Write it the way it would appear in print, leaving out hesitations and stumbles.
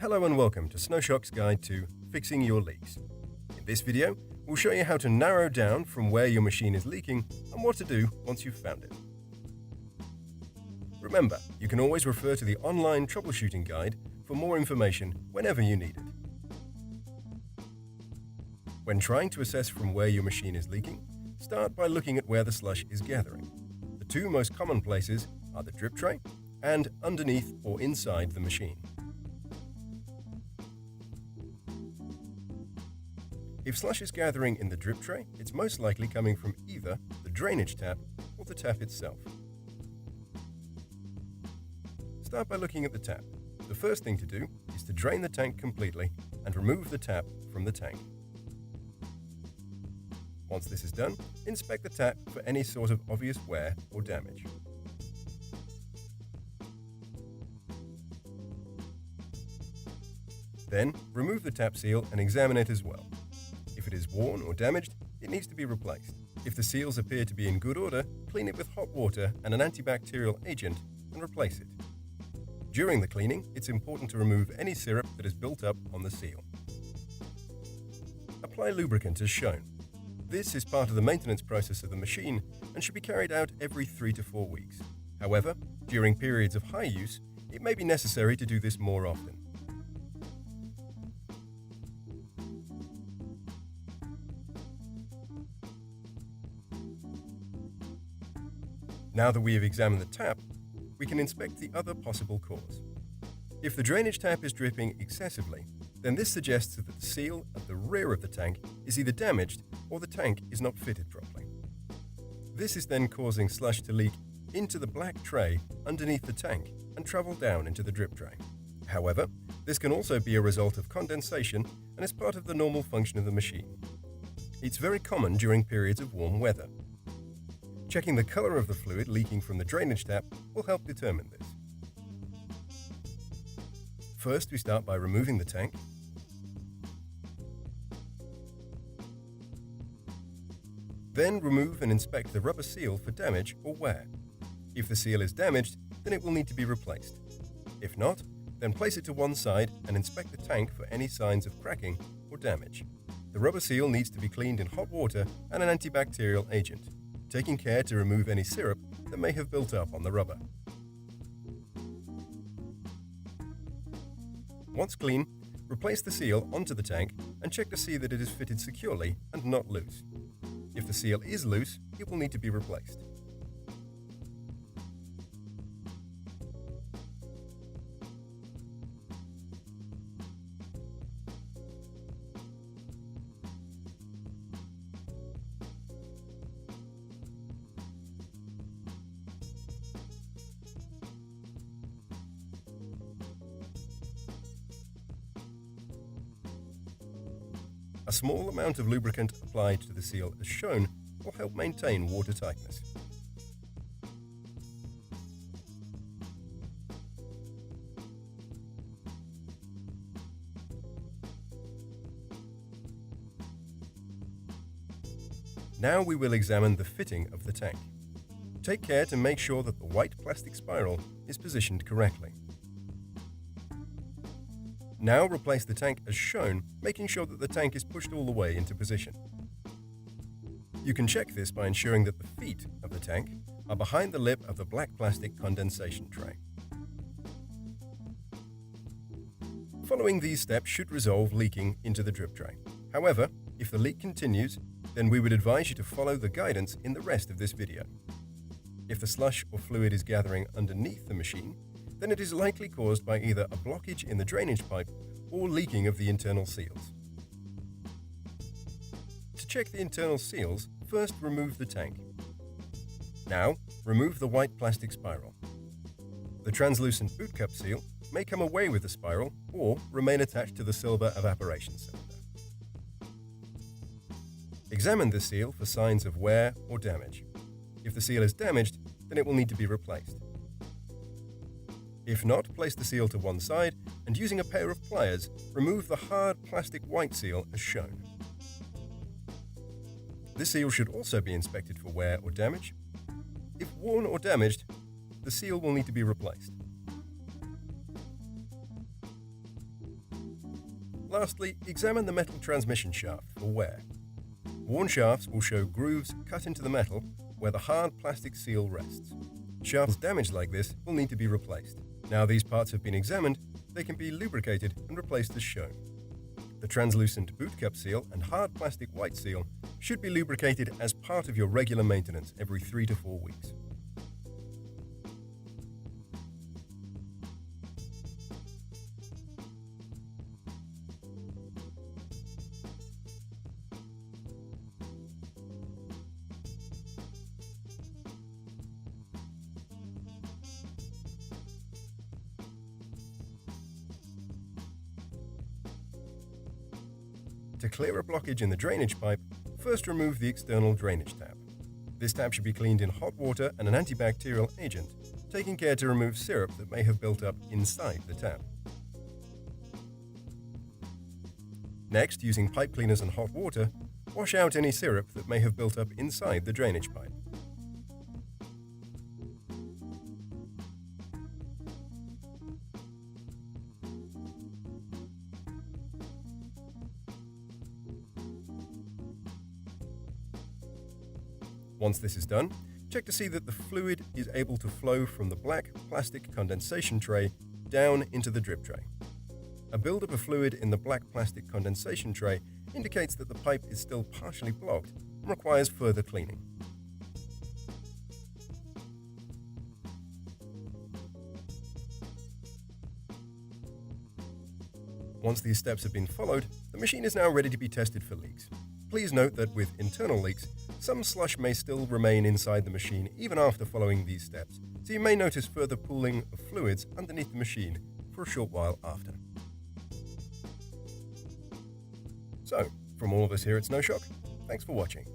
Hello and welcome to SnowShock's guide to fixing your leaks. In this video, we'll show you how to narrow down from where your machine is leaking and what to do once you've found it. Remember, you can always refer to the online troubleshooting guide for more information whenever you need it. When trying to assess from where your machine is leaking, start by looking at where the slush is gathering. The two most common places are the drip tray and underneath or inside the machine. If slush is gathering in the drip tray, it's most likely coming from either the drainage tap or the tap itself. Start by looking at the tap. The first thing to do is to drain the tank completely and remove the tap from the tank. Once this is done, inspect the tap for any sort of obvious wear or damage. Then, remove the tap seal and examine it as well. If it is worn or damaged, it needs to be replaced. If the seals appear to be in good order, clean it with hot water and an antibacterial agent and replace it. During the cleaning, it's important to remove any syrup that is built up on the seal. Apply lubricant as shown. This is part of the maintenance process of the machine and should be carried out every 3 to 4 weeks. However, during periods of high use, it may be necessary to do this more often. Now that we have examined the tap, we can inspect the other possible cause. If the drainage tap is dripping excessively, then this suggests that the seal at the rear of the tank is either damaged or the tank is not fitted properly. This is then causing slush to leak into the black tray underneath the tank and travel down into the drip tray. However, this can also be a result of condensation and is part of the normal function of the machine. It's very common during periods of warm weather. Checking the color of the fluid leaking from the drainage tap will help determine this. First, we start by removing the tank. Then remove and inspect the rubber seal for damage or wear. If the seal is damaged, then it will need to be replaced. If not, then place it to one side and inspect the tank for any signs of cracking or damage. The rubber seal needs to be cleaned in hot water and an antibacterial agent, taking care to remove any syrup that may have built up on the rubber. Once clean, replace the seal onto the tank and check to see that it is fitted securely and not loose. If the seal is loose, it will need to be replaced. A small amount of lubricant applied to the seal as shown will help maintain water tightness. Now we will examine the fitting of the tank. Take care to make sure that the white plastic spiral is positioned correctly. Now replace the tank as shown, making sure that the tank is pushed all the way into position. You can check this by ensuring that the feet of the tank are behind the lip of the black plastic condensation tray. Following these steps should resolve leaking into the drip tray. However, if the leak continues, then we would advise you to follow the guidance in the rest of this video. If the slush or fluid is gathering underneath the machine, then it is likely caused by either a blockage in the drainage pipe or leaking of the internal seals. To check the internal seals, first remove the tank. Now, remove the white plastic spiral. The translucent boot cup seal may come away with the spiral or remain attached to the silver evaporation cylinder. Examine the seal for signs of wear or damage. If the seal is damaged, then it will need to be replaced. If not, place the seal to one side and using a pair of pliers, remove the hard plastic white seal as shown. This seal should also be inspected for wear or damage. If worn or damaged, the seal will need to be replaced. Lastly, examine the metal transmission shaft for wear. Worn shafts will show grooves cut into the metal where the hard plastic seal rests. Shafts damaged like this will need to be replaced. Now these parts have been examined, they can be lubricated and replaced as shown. The translucent boot cup seal and hard plastic white seal should be lubricated as part of your regular maintenance every 3 to 4 weeks. To clear a blockage in the drainage pipe, first remove the external drainage tap. This tap should be cleaned in hot water and an antibacterial agent, taking care to remove syrup that may have built up inside the tap. Next, using pipe cleaners and hot water, wash out any syrup that may have built up inside the drainage pipe. Once this is done, check to see that the fluid is able to flow from the black plastic condensation tray down into the drip tray. A buildup of fluid in the black plastic condensation tray indicates that the pipe is still partially blocked and requires further cleaning. Once these steps have been followed, the machine is now ready to be tested for leaks. Please note that with internal leaks, some slush may still remain inside the machine even after following these steps, so you may notice further pooling of fluids underneath the machine for a short while after. So, from all of us here at SnowShock, thanks for watching.